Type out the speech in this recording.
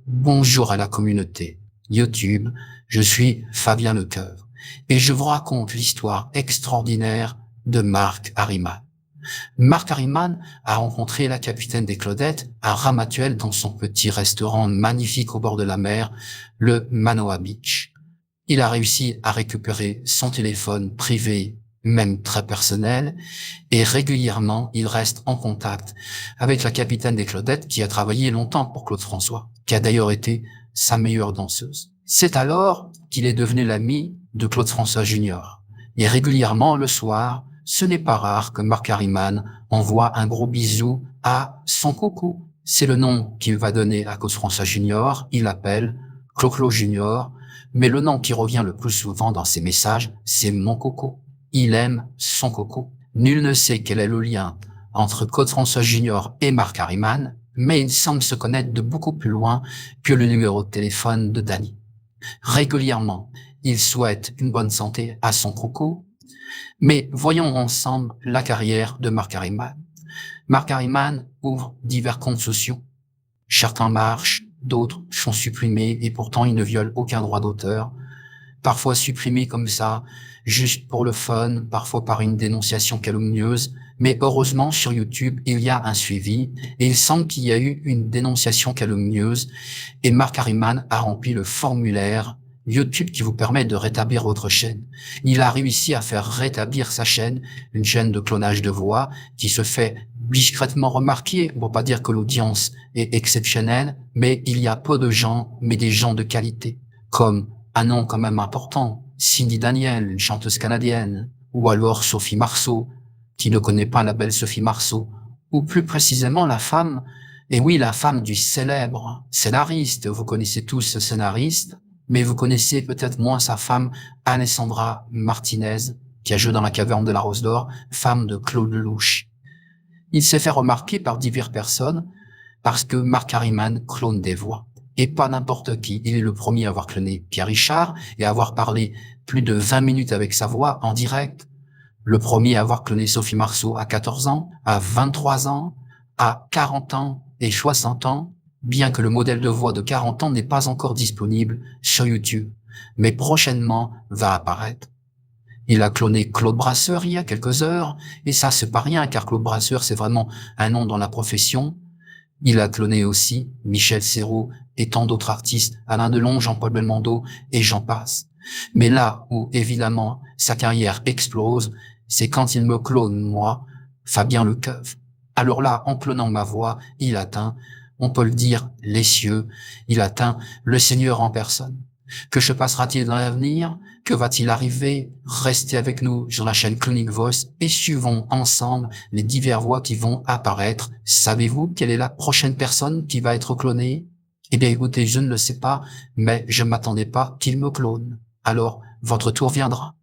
Bonjour à la communauté YouTube, je suis Fabien Lecoeur et je vous raconte l'histoire extraordinaire de Marc Harriman. Marc Harriman a rencontré la capitaine des Claudettes à Ramatuelle dans son petit restaurant magnifique au bord de la mer, le Manoa Beach. Il a réussi à récupérer son téléphone privé, même très personnel, et régulièrement, il reste en contact avec la capitaine des Claudettes qui a travaillé longtemps pour Claude François, qui a d'ailleurs été sa meilleure danseuse. C'est alors qu'il est devenu l'ami de Claude François Junior. Et régulièrement, le soir, ce n'est pas rare que Marc Harriman envoie un gros bisou à son coco. C'est le nom qu'il va donner à Claude François Junior. Il l'appelle Clo-Clo Junior, mais le nom qui revient le plus souvent dans ses messages, c'est mon coco. Il aime son coco. Nul ne sait quel est le lien entre Claude François Junior et Marc Harriman, mais ils semblent se connaître de beaucoup plus loin que le numéro de téléphone de Danny. Régulièrement, il souhaite une bonne santé à son coco, mais voyons ensemble la carrière de Marc Harriman. Marc Harriman ouvre divers comptes sociaux. Certains marchent, d'autres sont supprimés et pourtant ils ne violent aucun droit d'auteur. Parfois supprimés comme ça, juste pour le fun, parfois par une dénonciation calomnieuse. Mais heureusement, sur YouTube, il y a un suivi et il semble qu'il y a eu une dénonciation calomnieuse et Marc Harriman a rempli le formulaire YouTube qui vous permet de rétablir votre chaîne. Il a réussi à faire rétablir sa chaîne, une chaîne de clonage de voix qui se fait discrètement remarquer, pour pas dire que l'audience est exceptionnelle, mais il y a peu de gens, mais des gens de qualité, comme un nom quand même important, Cindy Daniel, une chanteuse canadienne, ou alors Sophie Marceau, qui ne connaît pas la belle Sophie Marceau, ou plus précisément la femme, et oui, la femme du célèbre scénariste. Vous connaissez tous ce scénariste, mais vous connaissez peut-être moins sa femme, Alessandra Martinez, qui a joué dans La Caverne de la Rose d'Or, femme de Claude Lelouch. Il s'est fait remarquer par diverses personnes parce que Marc Harriman clone des voix. Et pas n'importe qui. Il est le premier à avoir cloné Pierre Richard et à avoir parlé plus de 20 minutes avec sa voix en direct. Le premier à avoir cloné Sophie Marceau à 14 ans, à 23 ans, à 40 ans et 60 ans, bien que le modèle de voix de 40 ans n'est pas encore disponible sur YouTube, mais prochainement va apparaître. Il a cloné Claude Brasseur il y a quelques heures, et ça c'est pas rien car Claude Brasseur c'est vraiment un nom dans la profession. Il a cloné aussi Michel Serrault et tant d'autres artistes, Alain Delon, Jean-Paul Belmondo et j'en passe. Mais là où évidemment sa carrière explose, c'est quand il me clone moi, Fabien Lecoeur. Alors là, en clonant ma voix, il atteint, on peut le dire, les cieux, il atteint le Seigneur en personne. Que se passera-t-il dans l'avenir? Que va-t-il arriver? Restez avec nous sur la chaîne Cloning Voice et suivons ensemble les diverses voix qui vont apparaître. Savez-vous quelle est la prochaine personne qui va être clonée? Eh bien écoutez, je ne le sais pas, mais je ne m'attendais pas qu'il me clone. Alors, votre tour viendra.